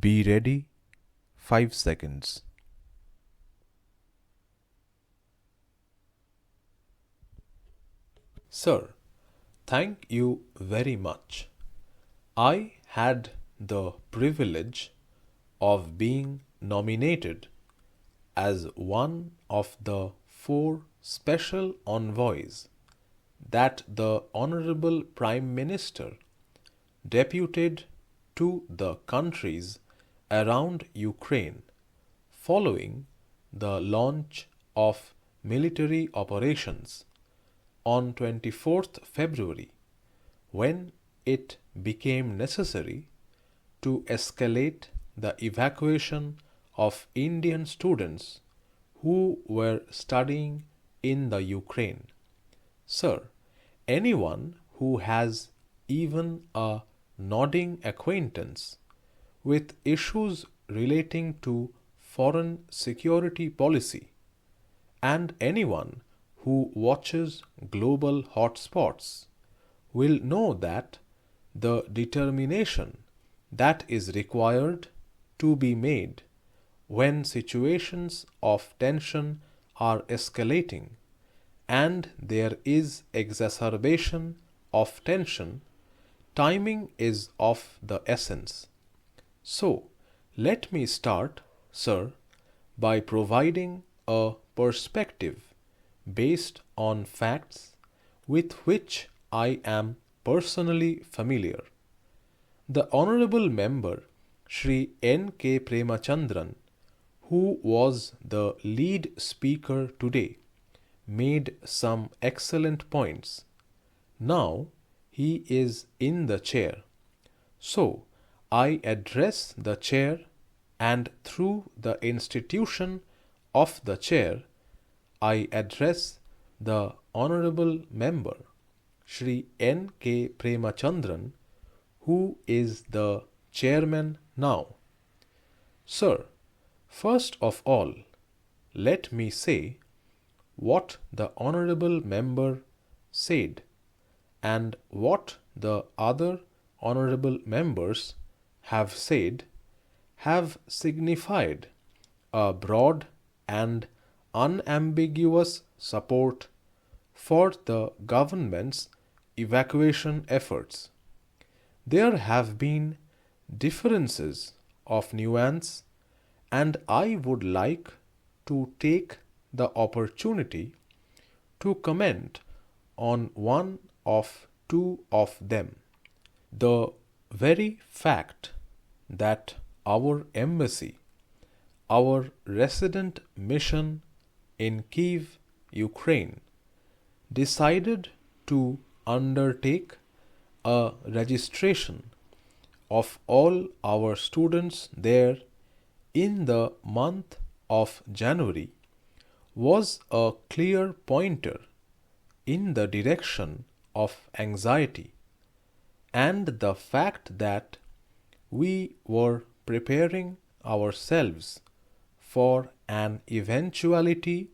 Be ready. 5 seconds. Sir, thank you very much. I had the privilege of being nominated as one of the 4 special envoys that the Honorable Prime Minister deputed to the countries around Ukraine following the launch of military operations on 24th February, when it became necessary to escalate the evacuation of Indian students who were studying in the Ukraine. Sir, anyone who has even a nodding acquaintance with issues relating to foreign security policy, and anyone who watches global hotspots will know that the determination that is required to be made when situations of tension are escalating and there is exacerbation of tension, timing is of the essence. So, let me start, sir, by providing a perspective based on facts with which I am personally familiar. The Honorable Member Shri N. K. Premachandran, who was the lead speaker today, made some excellent points. Now he is in the chair. So I address the chair, and through the institution of the chair, I address the Honorable Member Shri N. K. Premachandran, who is the chairman now. Sir, first of all, let me say what the Honorable Member said and what the other Honorable Members have said have signified a broad and unambiguous support for the government's evacuation efforts. There have been differences of nuance, and I would like to take the opportunity to comment on one of 2 of them. The very fact that our embassy, our resident mission in Kyiv, Ukraine, decided to undertake a registration of all our students there in the month of January was a clear pointer in the direction of anxiety, and the fact that we were preparing ourselves for an eventuality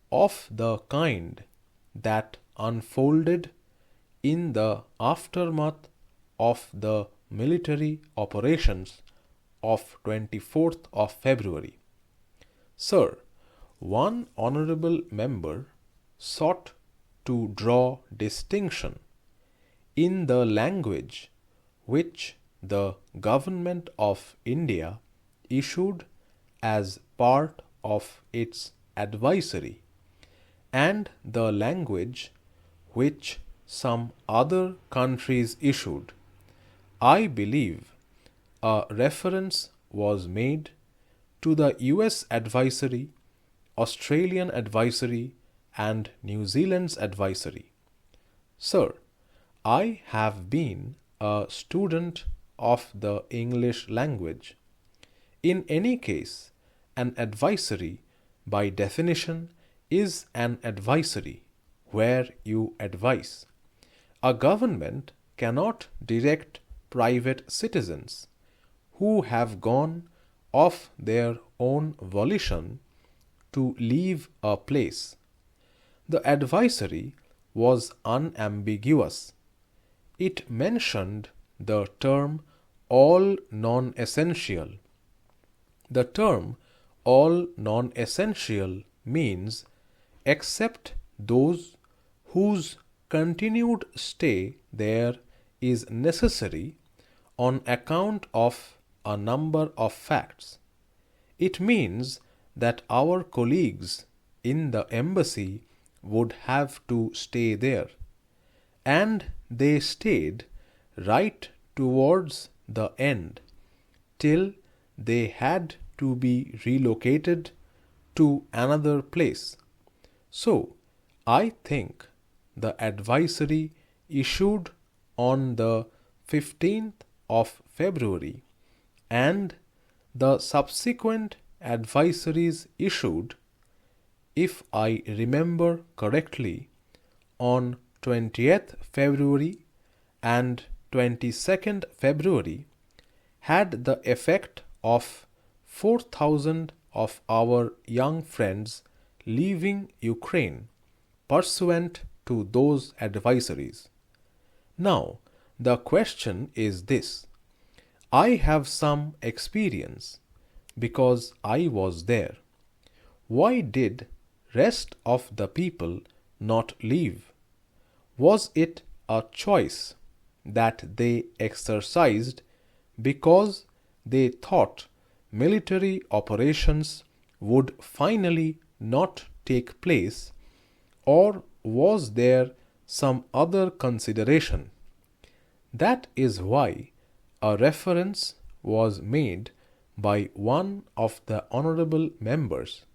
of the kind that unfolded in the aftermath of the military operations of 24th of February. Sir, one honorable member sought to draw distinction in the language which the Government of India issued as part of its advisory, and the language which some other countries issued. I believe a reference was made to the US advisory, Australian advisory, and New Zealand's advisory. Sir, I have been a student of the English language. In any case, an advisory, by definition, is an advisory where you advise. A government cannot direct private citizens who have gone of their own volition to leave a place. The advisory was unambiguous. It mentioned the term all non-essential. The term all non-essential means except those whose continued stay there is necessary on account of a number of facts. It means that our colleagues in the embassy would have to stay there, and they stayed right towards the end till they had to be relocated to another place. So, I think the advisory issued on the 15th of February and the subsequent advisories issued, if I remember correctly, on 20th February and 22nd February had the effect of 4,000 of our young friends leaving Ukraine pursuant to those advisories. Now, the question is this. I have some experience because I was there. Why did rest of the people not leave? Was it a choice that they exercised because they thought military operations would finally not take place, or was there some other consideration? That is why a reference was made by one of the honorable members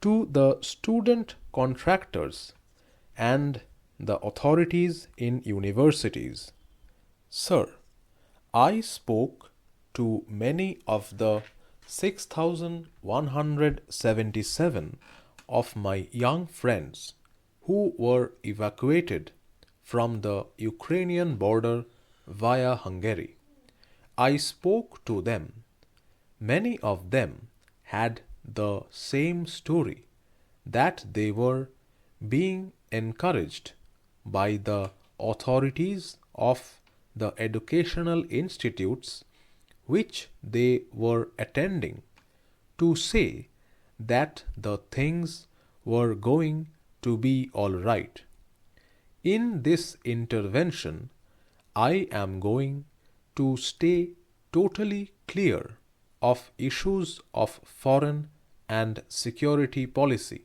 to the student contractors and the authorities in universities. Sir, I spoke to many of the 6,177 of my young friends who were evacuated from the Ukrainian border via Hungary. I spoke to them. Many of them had the same story, that they were being encouraged by the authorities of the educational institutes which they were attending to say that the things were going to be all right. In this intervention, I am going to stay totally clear of issues of foreign and security policy.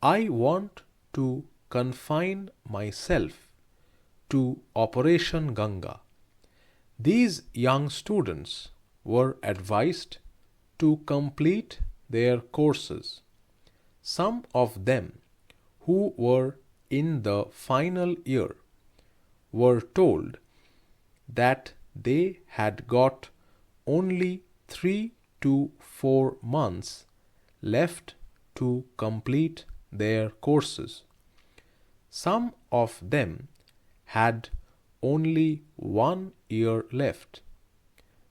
I want to confine myself to Operation Ganga. These young students were advised to complete their courses. Some of them who were in the final year were told that they had got only 3 to 4 months left to complete their courses. Some of them had only 1 year left.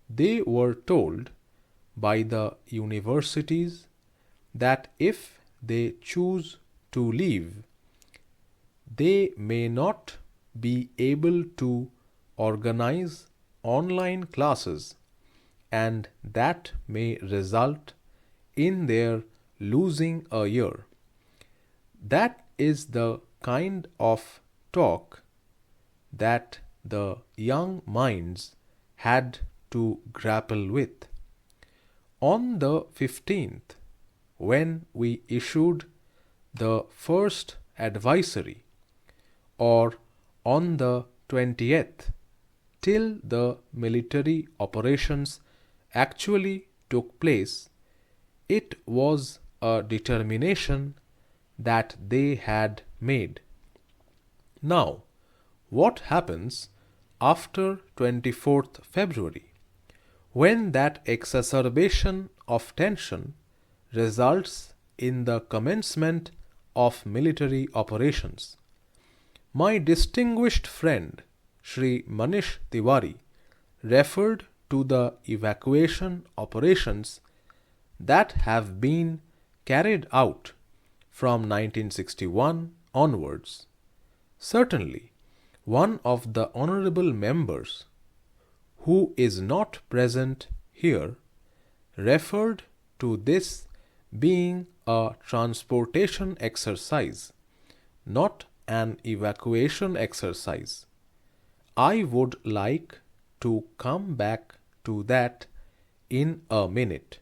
They were told by the universities that if they choose to leave, they may not be able to organize online classes, and that may result in their losing a year. That is the kind of talk that the young minds had to grapple with. On the 15th, when we issued the first advisory, or on the 20th, till the military operations actually took place, it was a determination that they had made. Now, what happens after 24th February, when that exacerbation of tension results in the commencement of military operations? My distinguished friend Shri Manish Tiwari referred to the evacuation operations that have been carried out from 1961 onwards. Certainly, one of the honorable members who is not present here, referred to this being a transportation exercise, not an evacuation exercise. I would like to come back to that in a minute.